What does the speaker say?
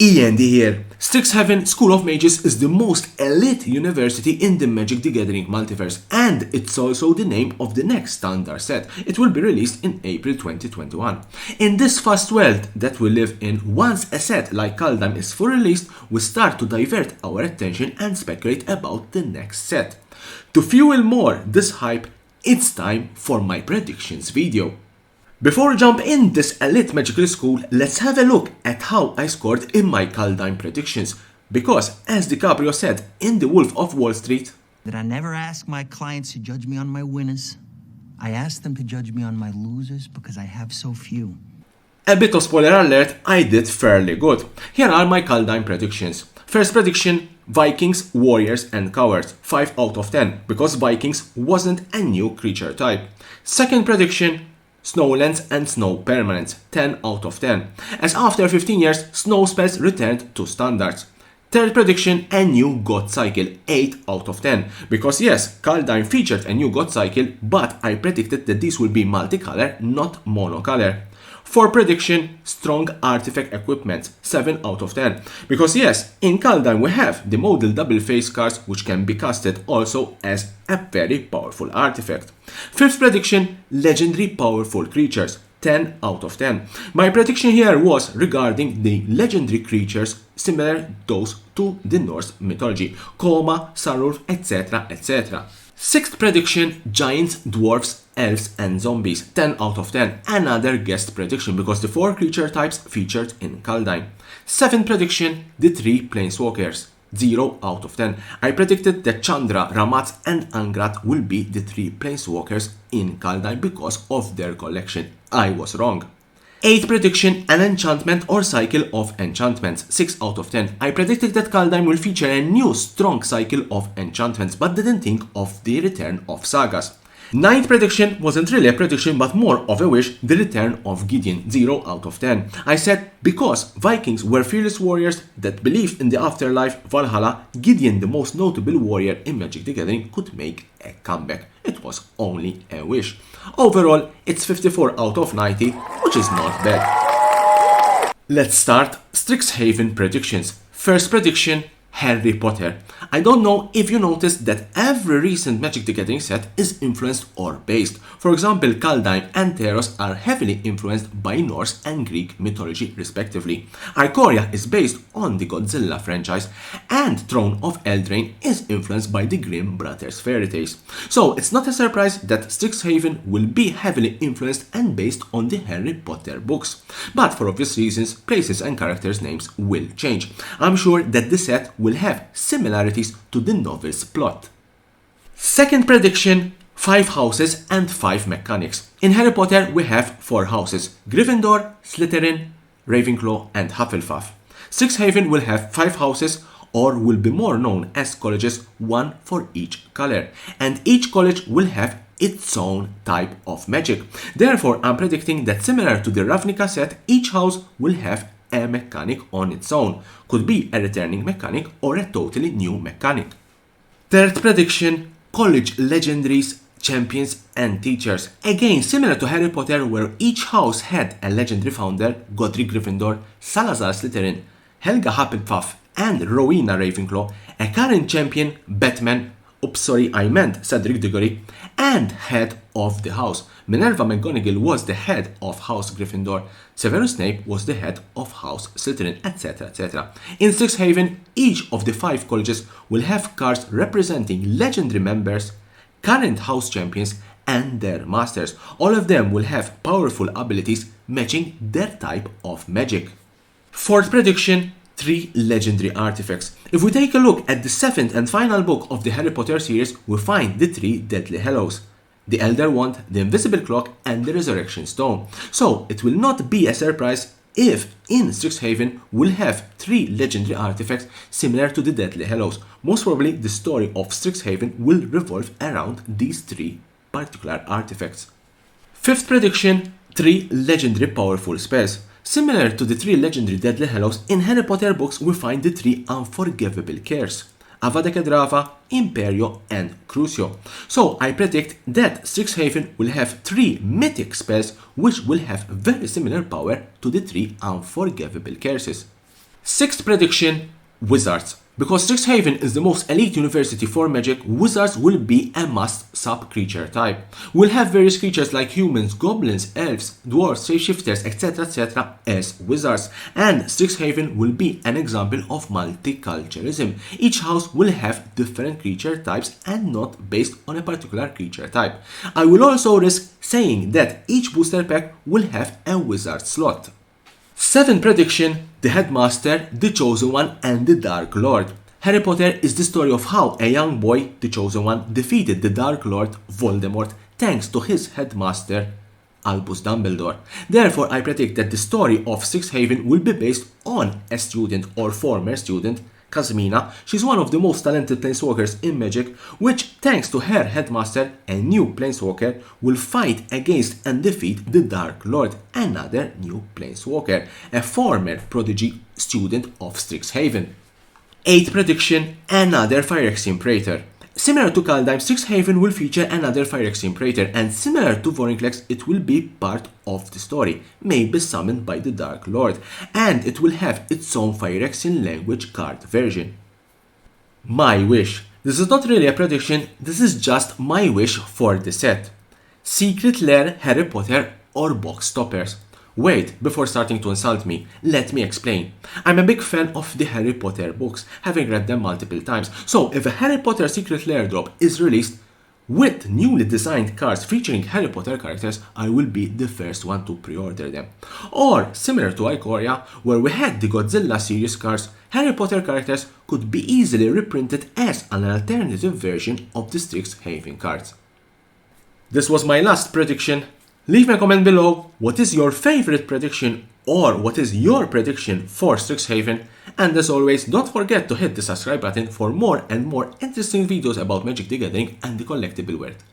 E.N.D here. Strixhaven School of Mages is the most elite university in the Magic the Gathering multiverse, and it's also the name of the next standard set. It will be released in April 2021. In this fast world that we live in, once a set like Kardan is fully released, we start to divert our attention and speculate about the next set. To fuel more this hype, it's time for my predictions video. Before we jump in this elite magical school, let's have a look at how I scored in my Kardan predictions. Because, as DiCaprio said in The Wolf of Wall Street, that I never ask my clients to judge me on my winners. I ask them to judge me on my losers because I have so few. A bit of spoiler alert, I did fairly good. Here are my Kardan predictions. First prediction, Vikings, Warriors and Cowards, 5 out of 10, because Vikings wasn't a new creature type. Second prediction, Snowlands and Snow Permanents, 10 out of 10, as after 15 years, Snow spells returned to standards. Third prediction, a new God Cycle, 8 out of 10, because yes, Kardan featured a new God Cycle, but I predicted that this will be multicolor, not monocolor. Fourth prediction, strong artifact equipment, 7 out of 10, because yes, in Kardan we have the model double face cards which can be casted also as a very powerful artifact. Fifth prediction, legendary powerful creatures, 10 out of 10. My prediction here was regarding the legendary creatures similar those to the Norse mythology, Koma, Sarulf, etc, etc. Sixth prediction, giants, dwarfs, elves and zombies, 10 out of 10. Another guest prediction because the 4 creature types featured in Kardan. Seventh prediction, the 3 planeswalkers, 0 out of 10. I predicted that Chandra, Ramat and Angrat will be the 3 planeswalkers in Kardan because of their collection. I was wrong. 8th prediction, an enchantment or cycle of enchantments, 6 out of 10. I predicted that Kardan will feature a new strong cycle of enchantments, but didn't think of the return of sagas. 9th prediction wasn't really a prediction but more of a wish, the return of Gideon, 0 out of 10. I said because Vikings were fearless warriors that believed in the afterlife, Valhalla, Gideon, the most notable warrior in Magic the Gathering, could make a comeback. It was only a wish. Overall, it's 54 out of 90, which is not bad. Let's start Strixhaven predictions. First prediction, Harry Potter. I don't know if you noticed that every recent Magic the Gathering set is influenced or based. For example, Kardan and Theros are heavily influenced by Norse and Greek mythology respectively. Ikoria is based on the Godzilla franchise, and Throne of Eldraine is influenced by the Grimm Brothers fairy tales. So it's not a surprise that Strixhaven will be heavily influenced and based on the Harry Potter books. But for obvious reasons, places and characters' names will change. I'm sure that the set will have similarities to the novel's plot. Second prediction, 5 houses and 5 mechanics. In Harry Potter we have 4 houses, Gryffindor, Slytherin, Ravenclaw and Hufflepuff. Strixhaven will have 5 houses, or will be more known as colleges, 1 for each color, and each college will have its own type of magic. Therefore, I'm predicting that similar to the Ravnica set, each house will have a mechanic on its own. Could be a returning mechanic or a totally new mechanic. Third prediction, college legendaries, champions and teachers. Again, similar to Harry Potter where each house had a legendary founder, Godric Gryffindor, Salazar Slytherin, Helga Hufflepuff and Rowena Ravenclaw, a current champion, Batman, Cedric Diggory, and head of the house. Minerva McGonagall was the head of House Gryffindor, Severus Snape was the head of House Slytherin, etc, etc. In Strixhaven, each of the 5 colleges will have cards representing legendary members, current house champions, and their masters. All of them will have powerful abilities matching their type of magic. Fourth prediction, 3 legendary artifacts. If we take a look at the 7th and final book of the Harry Potter series, we find the 3 Deadly Hallows, the Elder Wand, the Invisible Clock and the Resurrection Stone. So it will not be a surprise if in Strixhaven we'll have 3 legendary artifacts similar to the Deadly Hallows. Most probably the story of Strixhaven will revolve around these 3 particular artifacts. Fifth prediction, 3 legendary powerful spells. Similar to the 3 legendary Deadly Hallows, in Harry Potter books we find the 3 unforgivable cares, Avada Kedavra, Imperio and Crucio. So I predict that Strixhaven will have 3 mythic spells which will have very similar power to the 3 unforgivable curses. Sixth prediction, Wizards. Because Strixhaven is the most elite university for magic, wizards will be a must sub-creature type. We'll have various creatures like humans, goblins, elves, dwarves, shapeshifters, etc. as wizards. And Strixhaven will be an example of multiculturalism. Each house will have different creature types and not based on a particular creature type. I will also risk saying that each booster pack will have a wizard slot. Seventh prediction, the Headmaster, the Chosen One, and the Dark Lord. Harry Potter is the story of how a young boy, the Chosen One, defeated the Dark Lord, Voldemort, thanks to his Headmaster, Albus Dumbledore. Therefore, I predict that the story of Strixhaven will be based on a student or former student, Kazmina. She's one of the most talented planeswalkers in Magic, which, thanks to her Headmaster, a new planeswalker, will fight against and defeat the Dark Lord, another new planeswalker, a former prodigy student of Strixhaven. Eighth prediction, another Phyrexian Praetor. Similar to Kaldheim, Strixhaven will feature another Phyrexian Praetor, and similar to Vorinclex, it will be part of the story, maybe summoned by the Dark Lord, and it will have its own Phyrexian language card version. My wish. This is not really a prediction, this is just my wish for the set. Secret Lair, Harry Potter, or Box Stoppers. Wait, before starting to insult me, let me explain. I'm a big fan of the Harry Potter books, having read them multiple times. So if a Harry Potter Secret Lair drop is released with newly designed cards featuring Harry Potter characters, I will be the first one to pre-order them. Or, similar to Ikoria, where we had the Godzilla series cards, Harry Potter characters could be easily reprinted as an alternative version of the Strixhaven cards. This was my last prediction. Leave me a comment below what is your favorite prediction or what is your prediction for Strixhaven, and as always, don't forget to hit the subscribe button for more and more interesting videos about Magic the Gathering and the collectible world.